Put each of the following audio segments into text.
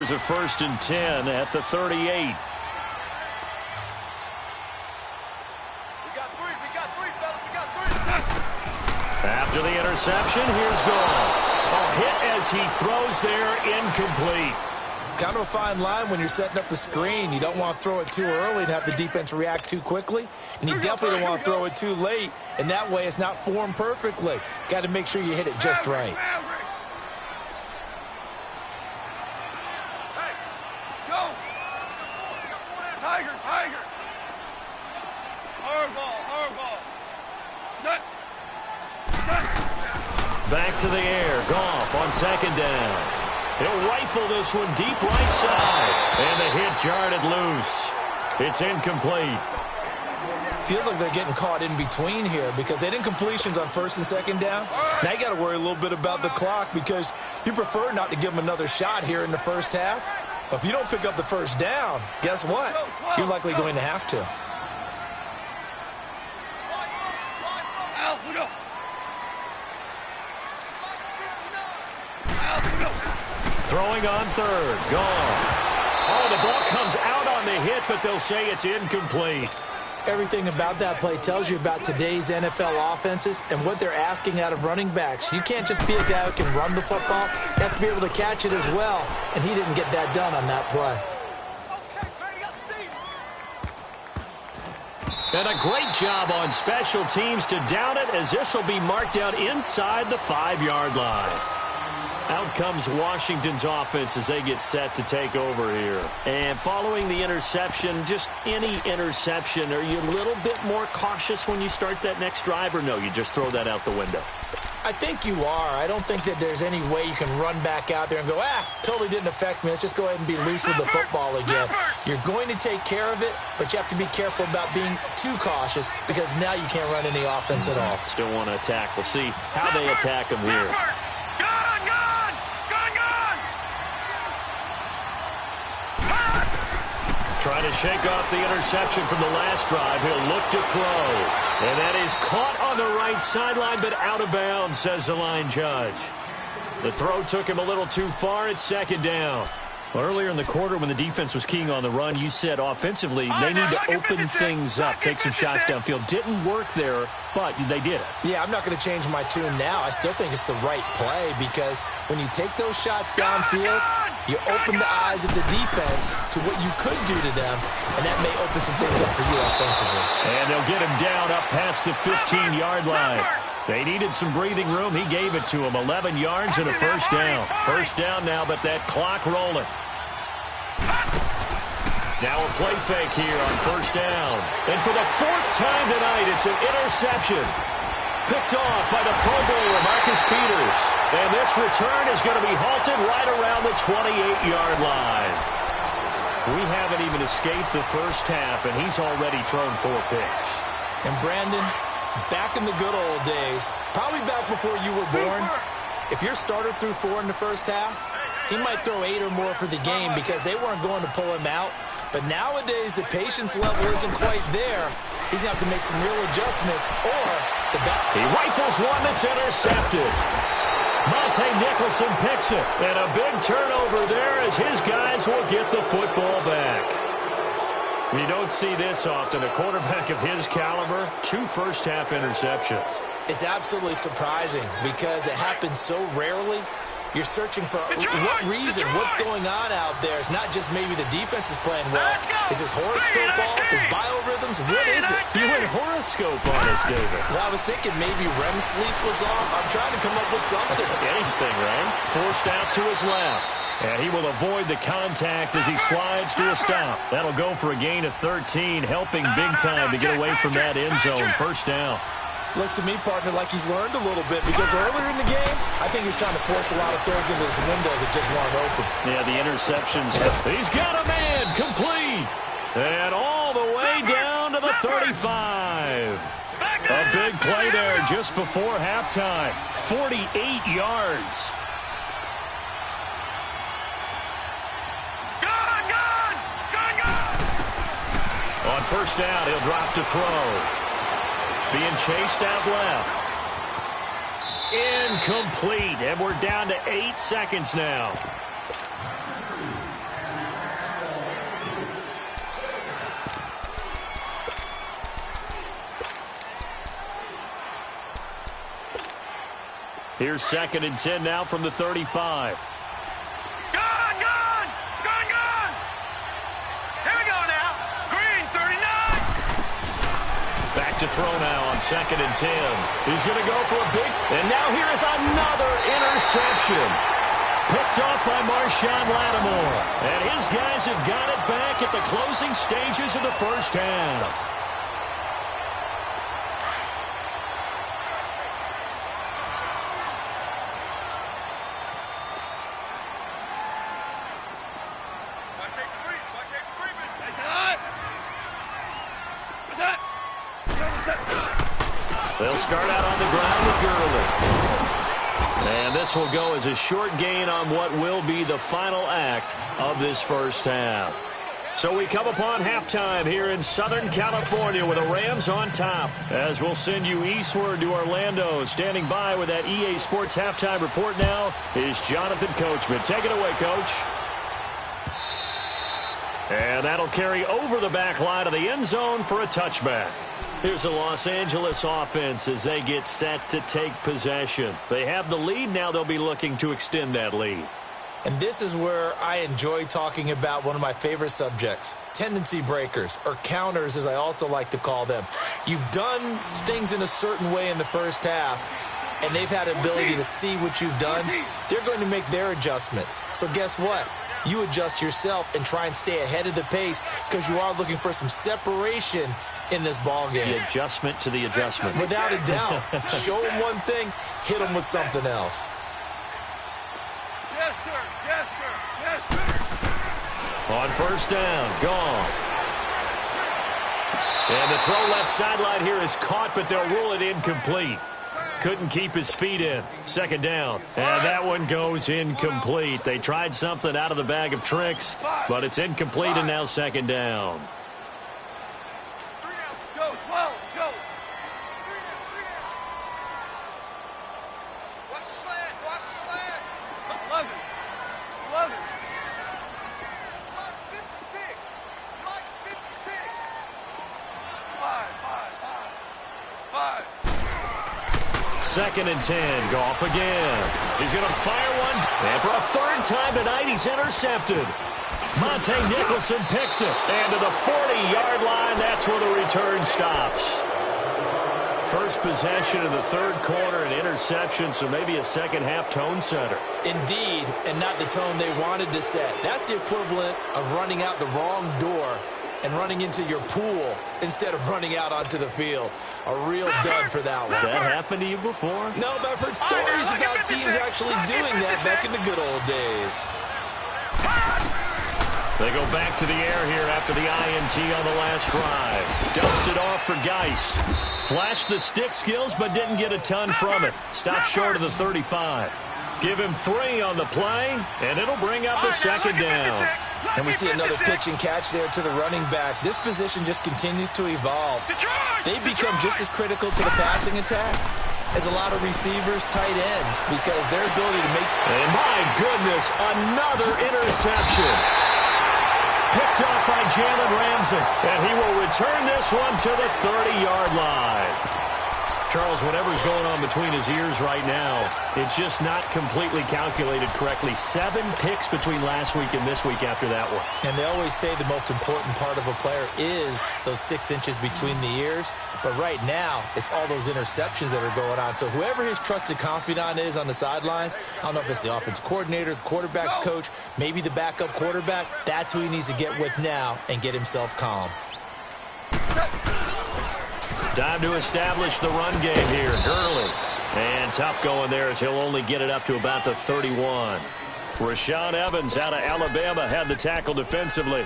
becomes a 1st and 10 at the 38. After the interception, here's Goff. A hit as he throws there, incomplete. Kind of a fine line when you're setting up the screen. You don't want to throw it too early and have the defense react too quickly. And you definitely don't want to throw it too late, and that way it's not formed perfectly. Got to make sure you hit it just right. Back to the air. Goff on 2nd down. He'll rifle this one deep right side. And the hit jarred it loose. It's incomplete. Feels like they're getting caught in between here because they didn't completions on 1st and 2nd down. Now you got to worry a little bit about the clock because you prefer not to give them another shot here in the 1st half. But if you don't pick up the 1st down, guess what? You're likely going to have to. Throwing on 3rd. Gone. Oh, the ball comes out on the hit, but they'll say it's incomplete. Everything about that play tells you about today's NFL offenses and what they're asking out of running backs. You can't just be a guy who can run the football. You have to be able to catch it as well, and he didn't get that done on that play. And a great job on special teams to down it, as this will be marked out inside the 5-yard line. Out comes Washington's offense as they get set to take over here. And following the interception, just any interception, are you a little bit more cautious when you start that next drive, or no, you just throw that out the window? I think you are. I don't think that there's any way you can run back out there and go, totally didn't affect me. Let's just go ahead and be loose with the football again. You're going to take care of it, but you have to be careful about being too cautious because now you can't run any offense at all. Still want to attack. We'll see how they attack them here. Trying to shake off the interception from the last drive. He'll look to throw. And that is caught on the right sideline, but out of bounds, says the line judge. The throw took him a little too far. It's 2nd down. Well, earlier in the quarter when the defense was keying on the run, you said offensively they need to open things up, take some shots downfield. Didn't work there, but they did it. Yeah, I'm not going to change my tune now. I still think it's the right play because when you take those shots downfield, you open the eyes of the defense to what you could do to them, and that may open some things up for you offensively. And they'll get him down up past the 15-yard line. They needed some breathing room. He gave it to him. 11 yards and a 1st down. 1st down now, but that clock rolling. Now a play fake here on 1st down. And for the 4th time tonight, it's an interception. Picked off by the Pro Bowler, Marcus Peters. And this return is going to be halted right around the 28-yard line. We haven't even escaped the 1st half, and he's already thrown 4 picks. And Brandon, back in the good old days, probably back before you were born, if your starter threw 4 in the 1st half, he might throw 8 or more for the game because they weren't going to pull him out. But nowadays, the patience level isn't quite there. He's going to have to make some real adjustments, or the back. He rifles one that's intercepted. Monte Nicholson picks it. And a big turnover there as his guys will get the football back. We don't see this often. A quarterback of his caliber, 2 first-half interceptions. It's absolutely surprising because it happens so rarely. You're searching for what reason, what's going on out there. It's not just maybe the defense is playing well. Is this horoscope off? Is biorhythms? What is it? You went horoscope on us, David. Well, I was thinking maybe REM sleep was off. I'm trying to come up with something. Anything, right? Forced out to his left. And he will avoid the contact as he slides to a stop. That'll go for a gain of 13, helping big time to get away from that end zone. 1st down. Looks to me, partner, like he's learned a little bit because earlier in the game, I think he was trying to force a lot of throws into his windows that just weren't open. Yeah, the interceptions. He's got a man complete. And all the way down to the 35. A big play there just before halftime. 48 yards. On 1st down, he'll drop to throw. Being chased out left. Incomplete. And we're down to 8 seconds now. Here's 2nd and 10 now from the 35. To throw now on 2nd and 10. He's going to go for a big, and now here is another interception. Picked off by Marshawn Lattimore. And his guys have got it back at the closing stages of the first half. They'll start out on the ground with Gurley. And this will go as a short gain on what will be the final act of this first half. So we come upon halftime here in Southern California with the Rams on top. As we'll send you eastward to Orlando. Standing by with that EA Sports halftime report now is Jonathan Coachman. Take it away, Coach. And that'll carry over the back line of the end zone for a touchback. Here's the Los Angeles offense as they get set to take possession. They have the lead. Now they'll be looking to extend that lead. And this is where I enjoy talking about one of my favorite subjects, tendency breakers, or counters as I also like to call them. You've done things in a certain way in the first half, and they've had the ability to see what you've done. They're going to make their adjustments. So guess what? You adjust yourself and try and stay ahead of the pace because you are looking for some separation in this ball game. The adjustment to the adjustment. Without a doubt. Show them one thing, hit them with something else. Yes, sir. Yes, sir. Yes, sir. On first down, gone. And the throw left sideline here is caught, but they'll rule it incomplete. Couldn't keep his feet in. 2nd down. And that one goes incomplete. They tried something out of the bag of tricks, but it's incomplete and now 2nd down. Go, 12, go. Watch the slant, watch the slant. 11. Mike's 56. Mike's 56. 5. 2nd and 10. Goff again. He's going to fire one. And for a 3rd time tonight, he's intercepted. Monte Nicholson picks it. And to the 40-yard line, that's where the return stops. First possession of the 3rd quarter, an interception, so maybe a second-half tone setter. Indeed, and not the tone they wanted to set. That's the equivalent of running out the wrong door and running into your pool instead of running out onto the field. A real dud for that one. Has that happened to you before? No, but I've heard stories about teams actually doing that back in the good old days. They go back to the air here after the INT on the last drive. Dumps it off for Geis. Flashed the stick skills, but didn't get a ton from it. Stopped short of the 35. Give him 3 on the play, and it'll bring up a 2nd down. And we see another pitch and catch there to the running back. This position just continues to evolve. They become just as critical to the passing attack as a lot of receivers, tight ends, because their ability to make... And my goodness, another interception. Picked off by Jalen Ramsey, and he will return this one to the 30-yard line. Charles, whatever's going on between his ears right now, it's just not completely calculated correctly. 7 picks between last week and this week after that one. And they always say the most important part of a player is those 6 inches between the ears. But right now, it's all those interceptions that are going on. So whoever his trusted confidant is on the sidelines, I don't know if it's the offensive coordinator, the quarterback's coach, maybe the backup quarterback, that's who he needs to get with now and get himself calm. Time to establish the run game here. Gurley. And tough going there as he'll only get it up to about the 31. Rashaan Evans out of Alabama had the tackle defensively.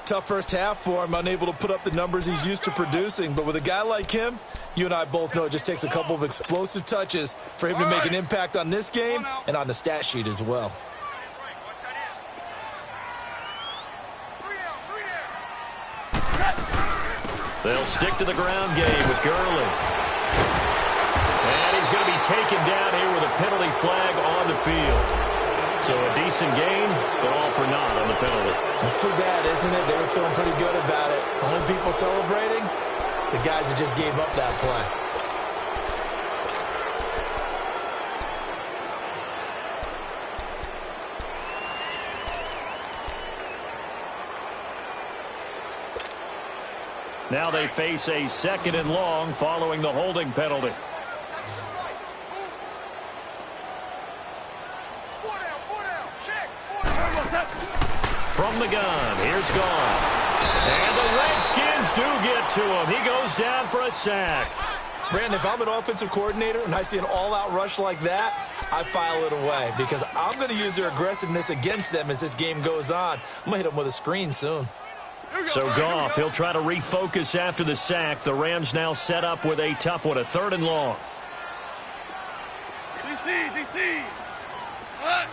Tough first half for him, unable to put up the numbers he's used to producing. But with a guy like him, you and I both know it just takes a couple of explosive touches for him to make an impact on this game and on the stat sheet as well. They'll stick to the ground game with Gurley. And he's going to be taken down here with a penalty flag on the field. So a decent gain, but all for naught on the penalty. It's too bad, isn't it? They were feeling pretty good about it. Only people celebrating, the guys who just gave up that play. Now they face a 2nd and long following the holding penalty. From the gun, here's Goff. And the Redskins do get to him. He goes down for a sack. Brandon, if I'm an offensive coordinator and I see an all-out rush like that, I file it away because I'm going to use their aggressiveness against them as this game goes on. I'm going to hit them with a screen soon. So Goff, he'll try to refocus after the sack. The Rams now set up with a tough one, a 3rd and long. DC. What?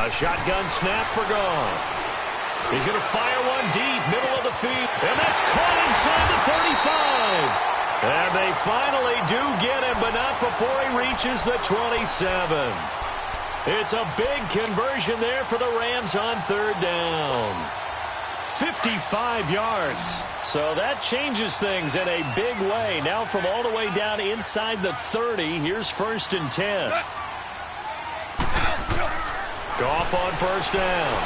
A shotgun snap for Goff. He's going to fire one deep, middle of the field, and that's caught inside the 35. And they finally do get him, but not before he reaches the 27. It's a big conversion there for the Rams on 3rd down. 55 yards. So that changes things in a big way. Now from all the way down inside the 30, here's 1st and 10. Goff on 1st down.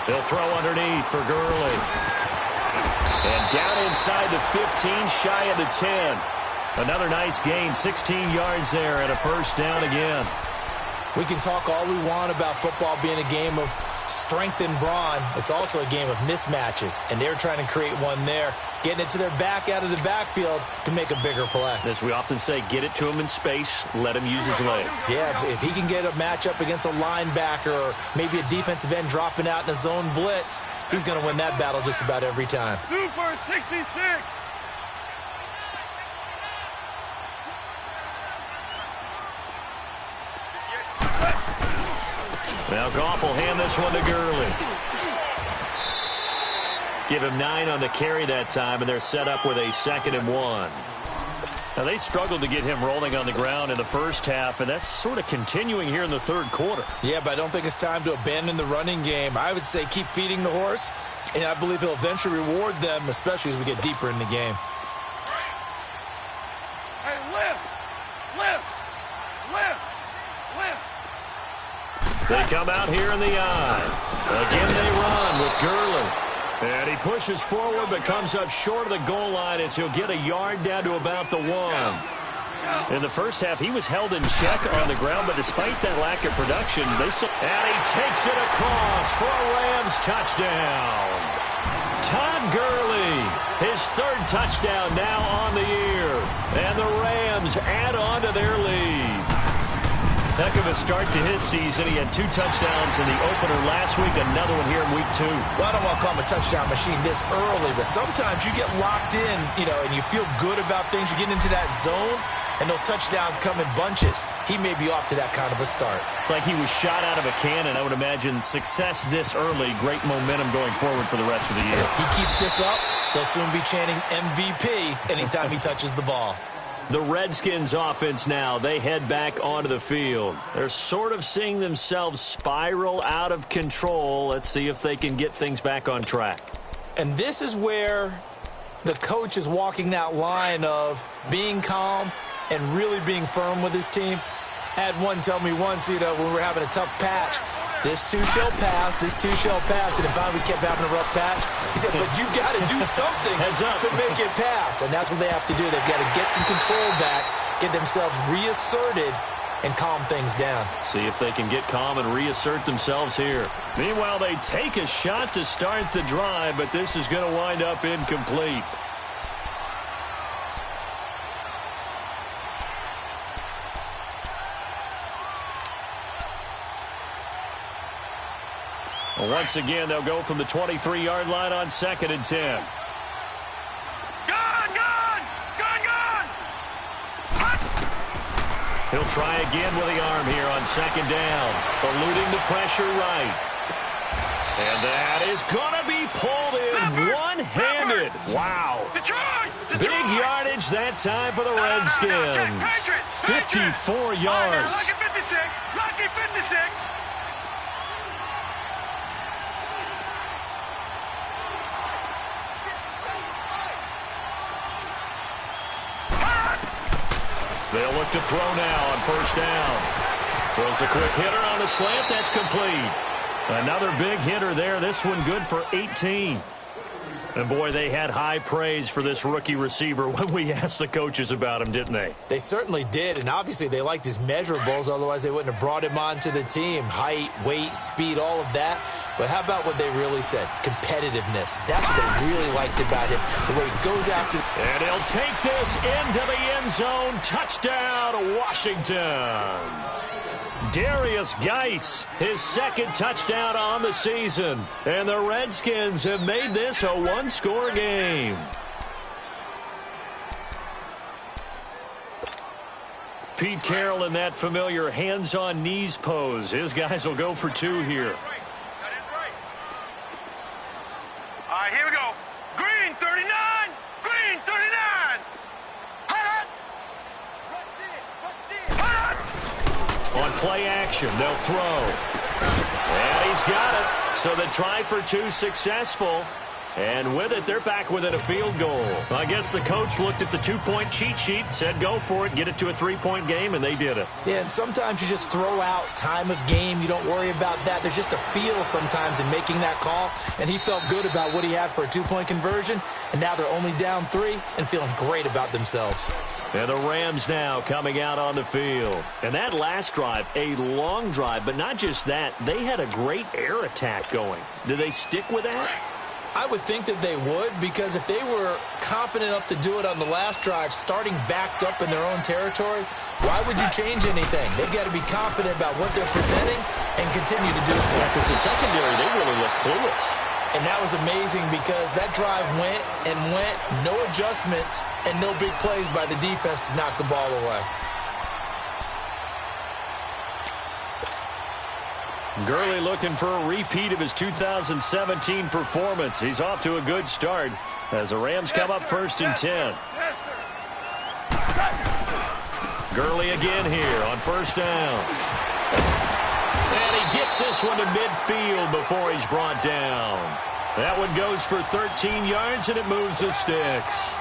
He'll throw underneath for Gurley. And down inside the 15, shy of the 10. Another nice gain, 16 yards there and a 1st down again. We can talk all we want about football being a game of strength and brawn. It's also a game of mismatches, and they're trying to create one there, getting it to their back out of the backfield to make a bigger play. As we often say, get it to him in space, let him use his leg. Yeah, if he can get a matchup against a linebacker or maybe a defensive end dropping out in a zone blitz, he's going to win that battle just about every time. Super 66. Now Goff will hand this one to Gurley. Give him 9 on the carry that time, and they're set up with a 2nd and 1. Now, they struggled to get him rolling on the ground in the first half, and that's sort of continuing here in the 3rd quarter. Yeah, but I don't think it's time to abandon the running game. I would say keep feeding the horse, and I believe he'll eventually reward them, especially as we get deeper in the game. Hey, lift. They come out here in the eye. Again, they run with Gurley. And he pushes forward but comes up short of the goal line as he'll get a yard down to about the 1. In the first half, he was held in check on the ground, but despite that lack of production, and he takes it across for a Rams touchdown. Todd Gurley, his 3rd touchdown now on the year. And the Rams add on to their lead. Heck of a start to his season. He had 2 touchdowns in the opener last week, another one here in week 2. Well, I don't want to call him a touchdown machine this early, but sometimes you get locked in, and you feel good about things. You get into that zone, and those touchdowns come in bunches. He may be off to that kind of a start. It's like he was shot out of a cannon. I would imagine success this early, great momentum going forward for the rest of the year. He keeps this up, they'll soon be chanting MVP anytime he touches the ball. The Redskins offense now, they head back onto the field. They're sort of seeing themselves spiral out of control. Let's see if they can get things back on track. And this is where the coach is walking that line of being calm and really being firm with his team. I had one tell me once, when we were having a tough patch, this too shall pass, this too shall pass. And if finally we kept having a rough patch, he said, but you got to do something to make it pass. And that's what they have to do. They've got to get some control back, get themselves reasserted, and calm things down. See if they can get calm and reassert themselves here. Meanwhile, they take a shot to start the drive, but this is going to wind up incomplete. Once again, they'll go from the 23-yard line on 2nd and 10. Gun! He'll try again with the arm here on 2nd down, eluding the pressure right. And that is going to be pulled in one-handed. Wow. Detroit! Big yardage that time for the Redskins. 54 yards. Rocky 56. Rocky 56. They'll look to throw now on 1st down. Throws a quick hitter on the slant. That's complete. Another big hitter there. This one good for 18. And, boy, they had high praise for this rookie receiver when we asked the coaches about him, didn't they? They certainly did, and obviously they liked his measurables. Otherwise, they wouldn't have brought him onto the team. Height, weight, speed, all of that. But how about what they really said? Competitiveness. That's what they really liked about him, the way he goes after. And he'll take this into the end zone. Touchdown, Washington. Darius Geis, his second touchdown on the season. And the Redskins have made this a one-score game. Pete Carroll in that familiar hands-on knees pose. His guys will go for 2 here. All right, here we go. Green 39. Green 39. Hot. On play action, they'll throw. And he's got it. So the try for 2 successful. And with it, they're back within a field goal. I guess the coach looked at the 2-point cheat sheet, said go for it, get it to a 3-point game, and they did it. Yeah, and sometimes you just throw out time of game. You don't worry about that. There's just a feel sometimes in making that call, and he felt good about what he had for a 2-point conversion, and now they're only down 3 and feeling great about themselves. And the Rams now coming out on the field. And that last drive, a long drive, but not just that. They had a great air attack going. Do they stick with that? I would think that they would, because if they were confident enough to do it on the last drive, starting backed up in their own territory, why would you change anything? They've got to be confident about what they're presenting and continue to do so. Yeah, because the secondary, they really look clueless. And that was amazing because that drive went and went, no adjustments, and no big plays by the defense to knock the ball away. Gurley looking for a repeat of his 2017 performance. He's off to a good start as the Rams come up 1st and 10. Gurley again here on 1st down. And he gets this one to midfield before he's brought down. That one goes for 13 yards, and it moves the sticks.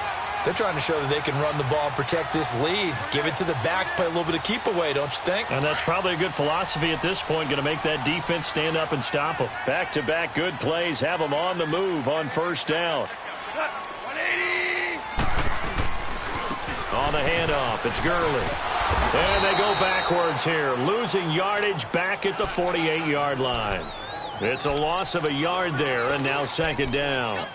They're trying to show that they can run the ball and protect this lead. Give it to the backs, play a little bit of keep away, don't you think? And that's probably a good philosophy at this point, going to make that defense stand up and stop them. Back-to-back good plays, have them on the move on 1st down. 180. On the handoff, it's Gurley. And they go backwards here, losing yardage back at the 48-yard line. It's a loss of a yard there, and now 2nd down.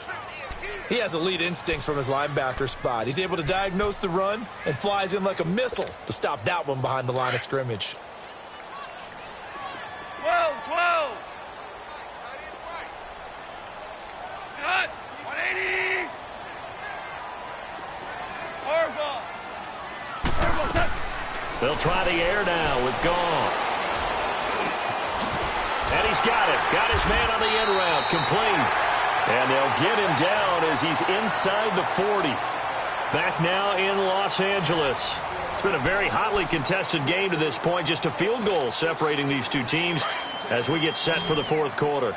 He has elite instincts from his linebacker spot. He's able to diagnose the run and flies in like a missile to stop that one behind the line of scrimmage. 12. Cut. 180. Horrible. They'll try the air now with Goff. And he's got it. Got his man on the end route. Complete. And they'll get him down as he's inside the 40. Back now in Los Angeles. It's been a very hotly contested game to this point. Just a field goal separating these two teams as we get set for the 4th quarter.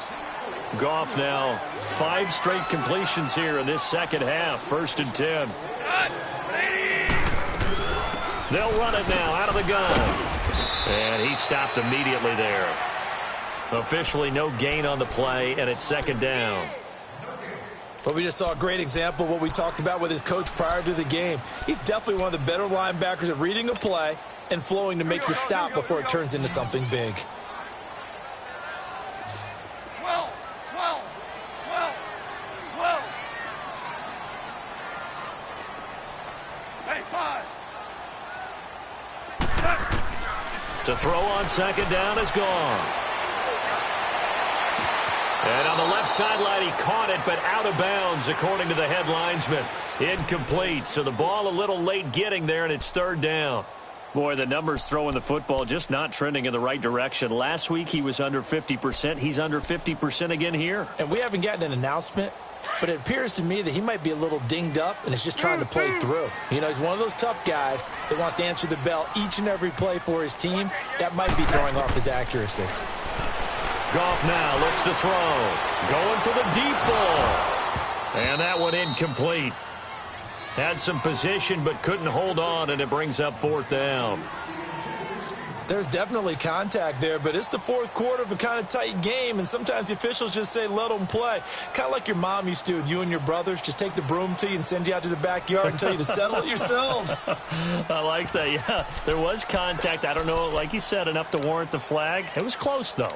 Goff now 5 straight completions here in this 2nd half. 1st and 10. They'll run it now out of the gun. And he stopped immediately there. Officially no gain on the play, and it's 2nd down. But we just saw a great example of what we talked about with his coach prior to the game. He's definitely one of the better linebackers at reading a play and flowing to make the stop before it turns into something big. 12. Hey, 5. To throw on 2nd down is Goff. And on the left sideline, he caught it, but out of bounds, according to the head linesman. Incomplete, so the ball a little late getting there, and it's 3rd down. Boy, the numbers throwing the football just not trending in the right direction. Last week, he was under 50%. He's under 50% again here. And we haven't gotten an announcement, but it appears to me that he might be a little dinged up and is just trying to play through. You know, he's one of those tough guys that wants to answer the bell each and every play for his team. That might be throwing off his accuracy. Goff now looks to throw. Going for the deep ball. And that one incomplete. Had some position but couldn't hold on, and it brings up 4th down. There's definitely contact there, but it's the fourth quarter of a kind of tight game, and sometimes the officials just say, let them play. Kind of like your mom used to with you and your brothers. Just take the broom to you and send you out to the backyard and tell you to settle it yourselves. I like that, yeah. There was contact. I don't know, like you said, enough to warrant the flag. It was close, though.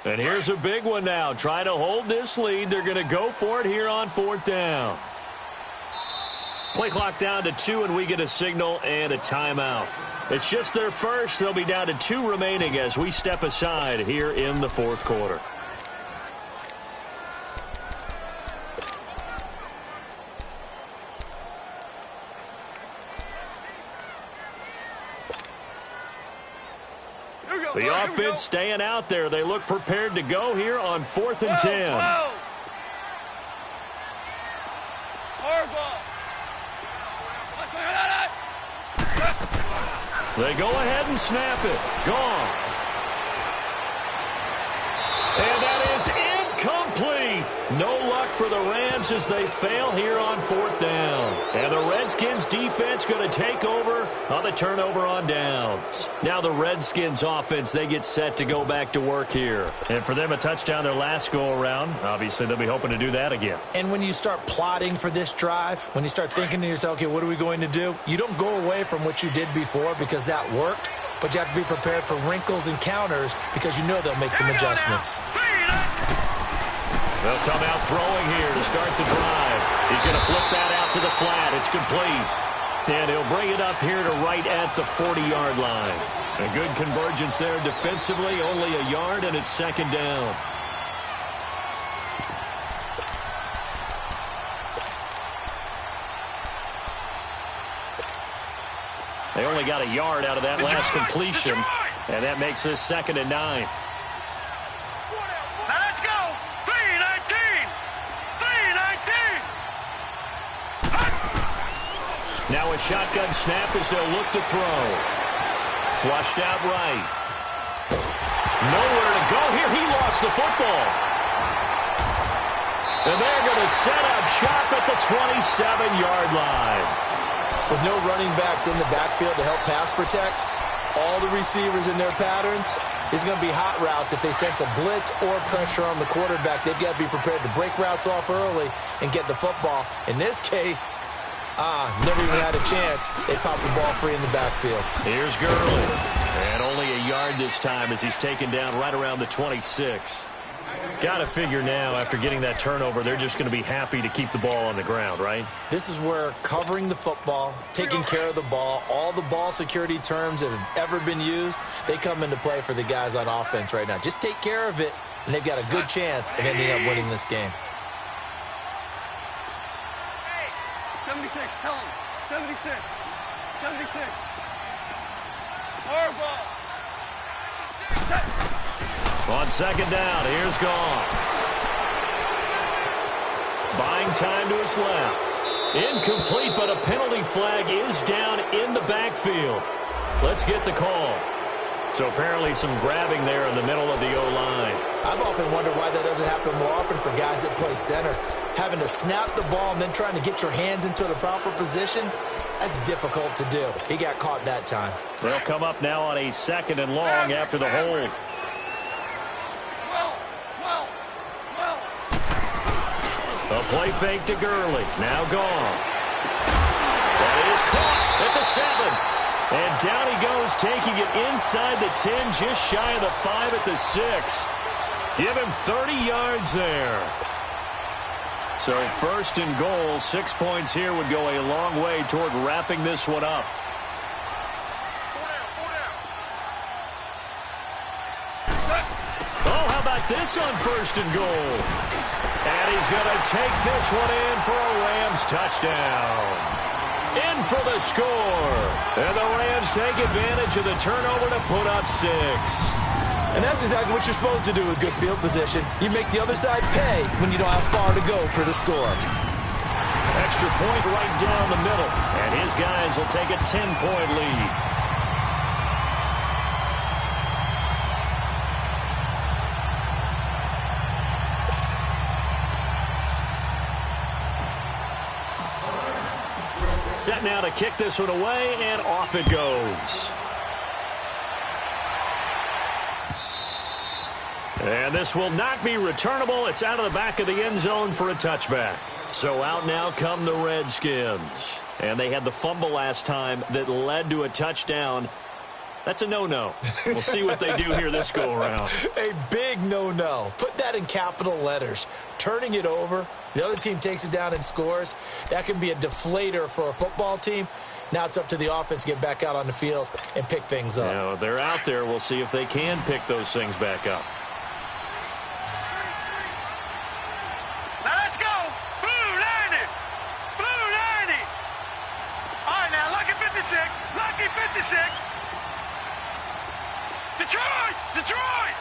And here's a big one now. Trying to hold this lead. They're going to go for it here on fourth down. Play clock down to 2, and we get a signal and a timeout. It's just their first. They'll be down to 2 remaining as we step aside here in the fourth quarter. The offense staying out there. They look prepared to go here on 4th and 10. Whoa. They go ahead and snap it. Gone. And that is incomplete. No luck for the Rams as they fail here on 4th down. And the Redskins defense going to take over on the turnover on downs. Now the Redskins offense, they get set to go back to work here. And for them, a touchdown their last go-around. Obviously, they'll be hoping to do that again. And when you start plotting for this drive, when you start thinking to yourself, okay, what are we going to do? You don't go away from what you did before because that worked, but you have to be prepared for wrinkles and counters because you know they'll make some adjustments. They'll come out throwing here to start the drive. He's going to flip that out to the flat. It's complete. And he'll bring it up here to right at the 40-yard line. A good convergence there defensively, only a yard, and it's second down. They only got a yard out of that last completion, and that makes this 2nd and 9. Now a shotgun snap as they'll look to throw. Flushed out right. Nowhere to go here. He lost the football. And they're going to set up shop at the 27-yard line. With no running backs in the backfield to help pass protect, all the receivers in their patterns, it's going to be hot routes if they sense a blitz or pressure on the quarterback. They've got to be prepared to break routes off early and get the football. In this case, never even had a chance. They popped the ball free in the backfield. Here's Gurley. And only a yard this time as he's taken down right around the 26. Got to figure now, after getting that turnover, they're just going to be happy to keep the ball on the ground, right? This is where covering the football, taking care of the ball, all the ball security terms that have ever been used, they come into play for the guys on offense right now. Just take care of it, and they've got a good chance of ending up winning this game. 76, tell him. 76. 76. Hard ball. On second down, here's Goff. Buying time to his left. Incomplete, but a penalty flag is down in the backfield. Let's get the call. So apparently some grabbing there in the middle of the O-line. I've often wondered why that doesn't happen more often for guys that play center. Having to snap the ball and then trying to get your hands into the proper position, that's difficult to do. He got caught that time. They'll come up now on a 2nd and long after the hold. A play fake to Gurley. Now gone. That is caught at the 7. And down he goes, taking it inside the 10, just shy of the 5 at the 6. Give him 30 yards there. So 1st and goal, 6 points here would go a long way toward wrapping this one up. Oh, how about this on 1st and goal? And he's going to take this one in for a Rams touchdown. In for the score. And the Rams take advantage of the turnover to put up 6. And that's exactly what you're supposed to do with good field position. You make the other side pay when you don't have far to go for the score. Extra point right down the middle. And his guys will take a 10-point lead. set now to kick this one away, and off it goes. And this will not be returnable. It's out of the back of the end zone for a touchback. So out now come the Redskins. And they had the fumble last time that led to a touchdown. That's a no-no. We'll see what they do here this go-around. A big no-no. Put that in capital letters. Turning it over, the other team takes it down and scores. That can be a deflator for a football team. Now it's up to the offense to get back out on the field and pick things up. Now, they're out there. We'll see if they can pick those things back up. Now let's go. Blue 90. Blue 90. All right, now, lucky 56. Lucky 56. Detroit! Detroit!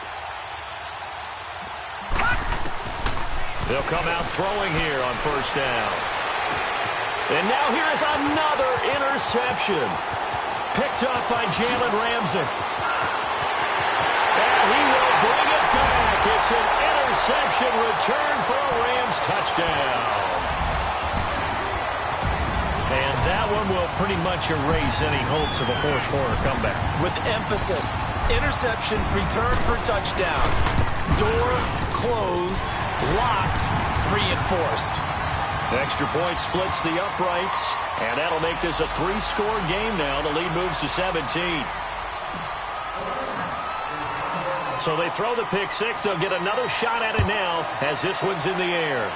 They'll come out throwing here on first down. And now here is another interception. Picked up by Jalen Ramsey. And he will bring it back. It's an interception return for a Rams touchdown. And that one will pretty much erase any hopes of a fourth quarter comeback. With emphasis, interception, return for touchdown. Door closed, locked, reinforced. Extra point splits the uprights, and that'll make this a 3-score game now. The lead moves to 17. So they throw the pick six. They'll get another shot at it now as this one's in the air.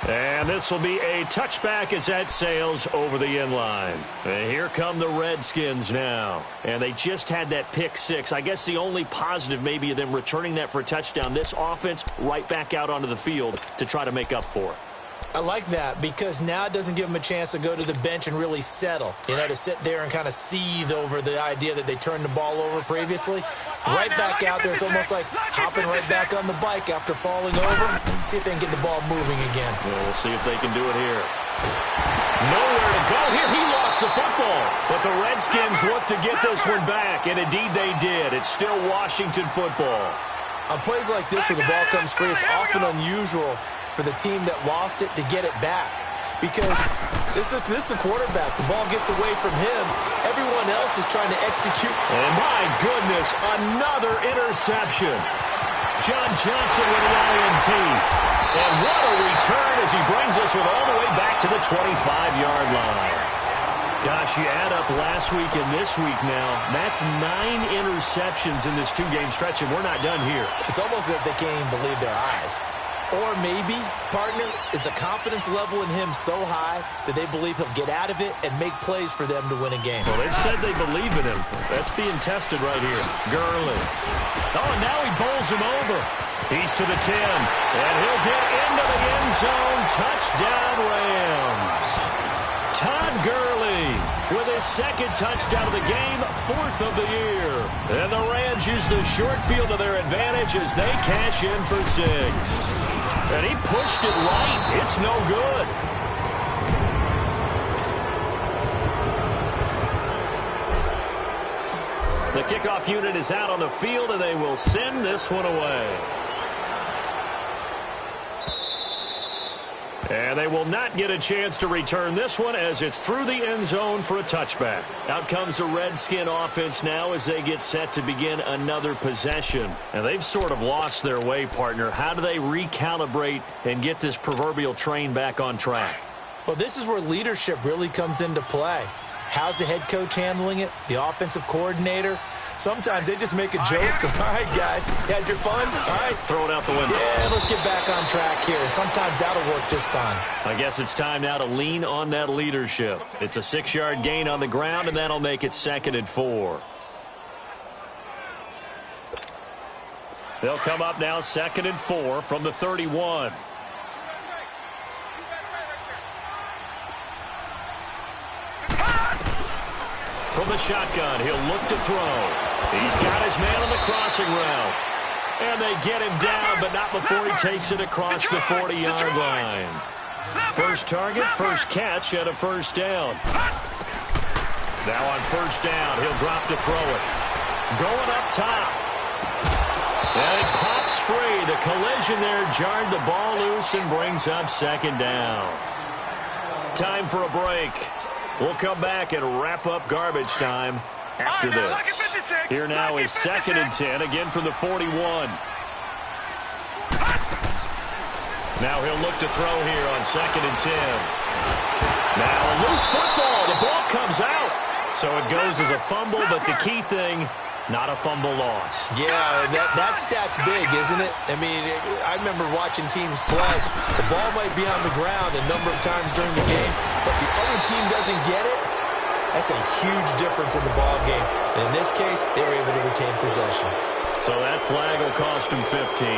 And this will be a touchback as that sails over the end line. And here come the Redskins now. And they just had that pick six. I guess the only positive maybe of them returning that for a touchdown. This offense right back out onto the field to try to make up for it. I like that because now it doesn't give them a chance to go to the bench and really settle. You know, to sit there and kind of seethe over the idea that they turned the ball over previously. Right back out there. It's almost like hopping right back on the bike after falling over. See if they can get the ball moving again. Well, we'll see if they can do it here. Nowhere to go here. He lost the football. But the Redskins look to get this one back, and indeed they did. It's still Washington football. On plays like this where the ball comes free, it's often unusual for the team that lost it to get it back. Because this is the quarterback. The ball gets away from him. Everyone else is trying to execute. And my goodness, another interception. John Johnson with the INT. And what a return as he brings this one all the way back to the 25-yard line. Gosh, you add up last week and this week now. That's 9 interceptions in this two-game stretch, and we're not done here. It's almost as if they can't even believe their eyes. Or maybe, partner, is the confidence level in him so high that they believe he'll get out of it and make plays for them to win a game. Well, they've said they believe in him. That's being tested right here. Gurley. Oh, and now he bowls him over. He's to the 10, and he'll get into the end zone. Touchdown, Rams. Todd Gurley with his second touchdown of the game, 4th of the year. And the Rams use the short field to their advantage as they cash in for 6. And he pushed it right. It's no good. The kickoff unit is out on the field, and they will send this one away. And they will not get a chance to return this one as it's through the end zone for a touchback. Out comes the Redskin offense now as they get set to begin another possession. And they've sort of lost their way, partner. How do they recalibrate and get this proverbial train back on track? Well, this is where leadership really comes into play. How's the head coach handling it? The offensive coordinator? Sometimes they just make a joke. All right, guys, you had your fun? All right. Throw it out the window. Yeah, let's get back on track here. And sometimes that'll work just fine. I guess it's time now to lean on that leadership. It's a 6-yard gain on the ground, and that'll make it 2nd and 4. They'll come up now 2nd and 4 from the 31. From the shotgun, he'll look to throw. He's got his man on the crossing route. And they get him down, but not before he takes it across the 40-yard line. First target, first catch, and a first down. Now on first down, he'll drop to throw it. Going up top. And it pops free. The collision there jarred the ball loose and brings up 2nd down. Time for a break. We'll come back and wrap up garbage time after this. Here now is 2nd and 10, again from the 41. Now he'll look to throw here on 2nd and 10. Now a loose football. The ball comes out. So it goes as a fumble, but the key thing, not a fumble loss. Yeah, that stat's big, isn't it? I mean, I remember watching teams play. The ball might be on the ground a number of times during the game, but if the other team doesn't get it, that's a huge difference in the ball game. And in this case, they were able to retain possession. So that flag will cost him 15.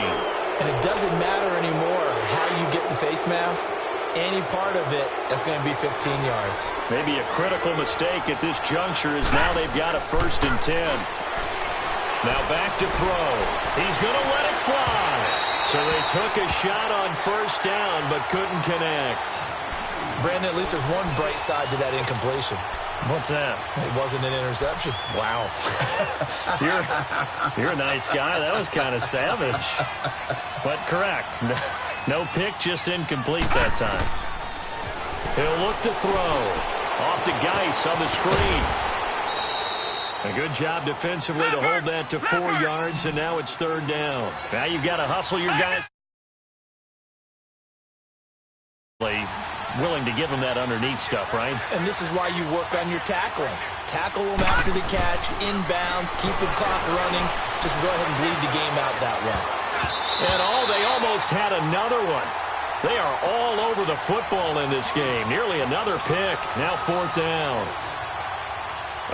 And it doesn't matter anymore how you get the face mask. Any part of it, that's going to be 15 yards. Maybe a critical mistake at this juncture is now they've got a 1st and 10. Now back to throw. He's going to let it fly. So they took a shot on 1st down but couldn't connect. Brandon, at least there's one bright side to that incompletion. What's that? It wasn't an interception. Wow. You're a nice guy. That was kind of savage. But correct. No pick, just incomplete that time. He'll look to throw. Off to Geis on the screen. A good job defensively to hold that to 4 yards, and now it's 3rd down. Now you've got to hustle your guys. Willing to give them that underneath stuff, right? And this is why you work on your tackling. Tackle them after the catch, inbounds, keep the clock running. Just go ahead and bleed the game out that way. And they almost had another one. They are all over the football in this game. Nearly another pick. Now 4th down.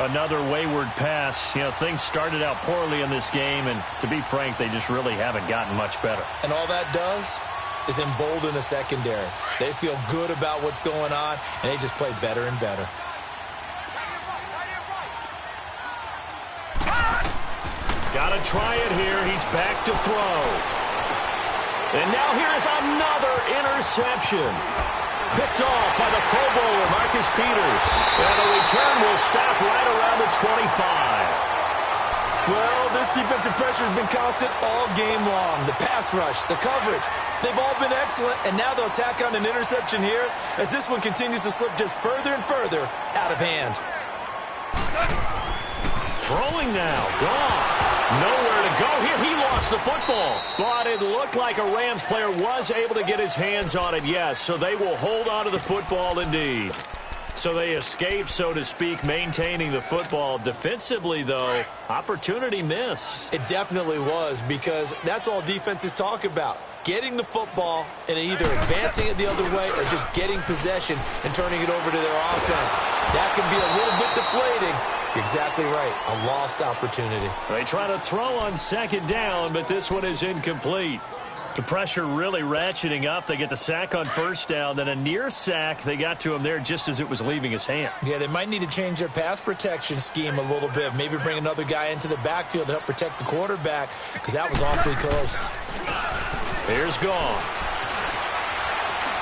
Another wayward pass. You know, things started out poorly in this game, and to be frank, they just really haven't gotten much better. And all that does is embolden the secondary. They feel good about what's going on, and they just play better and better. Got to try it here. He's back to throw. And now here's another interception. Picked off by the Pro Bowler, Marcus Peters. And the return will stop right around the 25. Well, this defensive pressure has been constant all game long. The pass rush, the coverage, they've all been excellent, and now they'll tack on an interception here as this one continues to slip just further and further out of hand. Throwing now, gone. Nowhere to go here. He lost the football, but it looked like a Rams player was able to get his hands on it, yes, so they will hold on to the football indeed. So they escape, so to speak, maintaining the football. Defensively, though, opportunity miss. It definitely was, because that's all defenses talk about. Getting the football and either advancing it the other way or just getting possession and turning it over to their offense. That can be a little bit deflating. You're exactly right. A lost opportunity. They try to throw on 2nd down, but this one is incomplete. The pressure really ratcheting up. They get the sack on 1st down, then a near sack. They got to him there just as it was leaving his hand. Yeah, they might need to change their pass protection scheme a little bit. Maybe bring another guy into the backfield to help protect the quarterback, because that was awfully close. Here's Gone.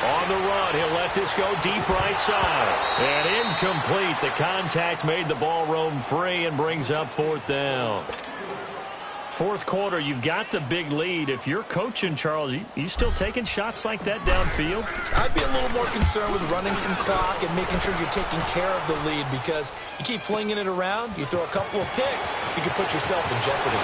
On the run, he'll let this go deep right side. And incomplete. The contact made the ball roam free and brings up 4th down. 4th quarter, you've got the big lead. If you're coaching, Charles, you still taking shots like that downfield? I'd be a little more concerned with running some clock and making sure you're taking care of the lead, because you keep flinging it around, you throw a couple of picks, you can put yourself in jeopardy.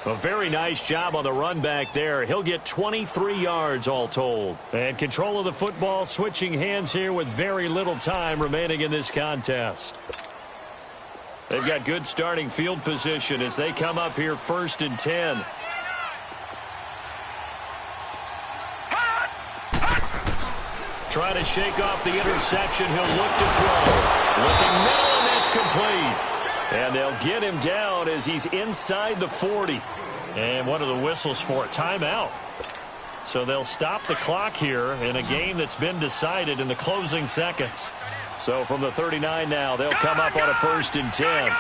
A very nice job on the run back there. He'll get 23 yards all told. And control of the football, switching hands here with very little time remaining in this contest. They've got good starting field position as they come up here 1st and 10. Trying to shake off the interception. He'll look to throw. Looking middle, and that's complete. And they'll get him down as he's inside the 40. And one of the whistles for a timeout. So they'll stop the clock here in a game that's been decided in the closing seconds. So from the 39 now, they'll come up on a 1st and 10.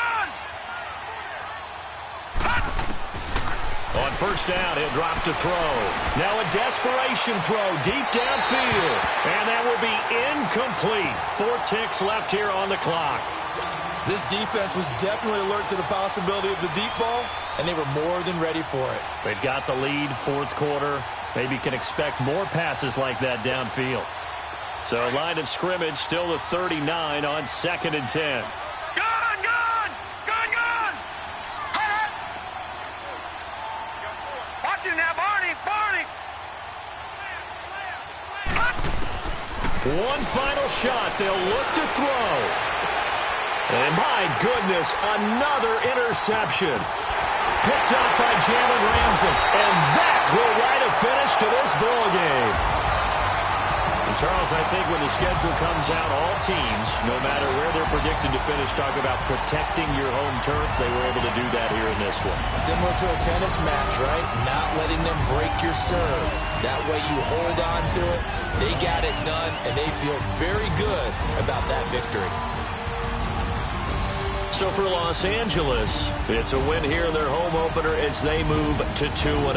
On 1st down, he'll drop to throw. Now a desperation throw deep downfield. And that will be incomplete. 4 ticks left here on the clock. This defense was definitely alert to the possibility of the deep ball, and they were more than ready for it. They've got the lead, 4th quarter. Maybe can expect more passes like that downfield. So line of scrimmage still the 39 on 2nd and 10. Watch him now, Barney. One final shot. They'll look to throw. And my goodness, another interception. Picked up by Jalen Ramsey. And that will write a finish to this ball game. And Charles, I think when the schedule comes out, all teams, no matter where they're predicted to finish, talk about protecting your home turf. They were able to do that here in this one. Similar to a tennis match, right? Not letting them break your serve. That way you hold on to it. They got it done, and they feel very good about that victory. So for Los Angeles, it's a win here in their home opener as they move to 2-0.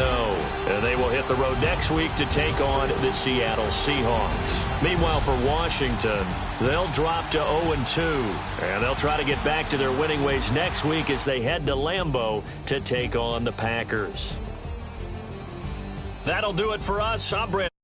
And they will hit the road next week to take on the Seattle Seahawks. Meanwhile, for Washington, they'll drop to 0-2. And they'll try to get back to their winning ways next week as they head to Lambeau to take on the Packers. That'll do it for us. I'm Brent.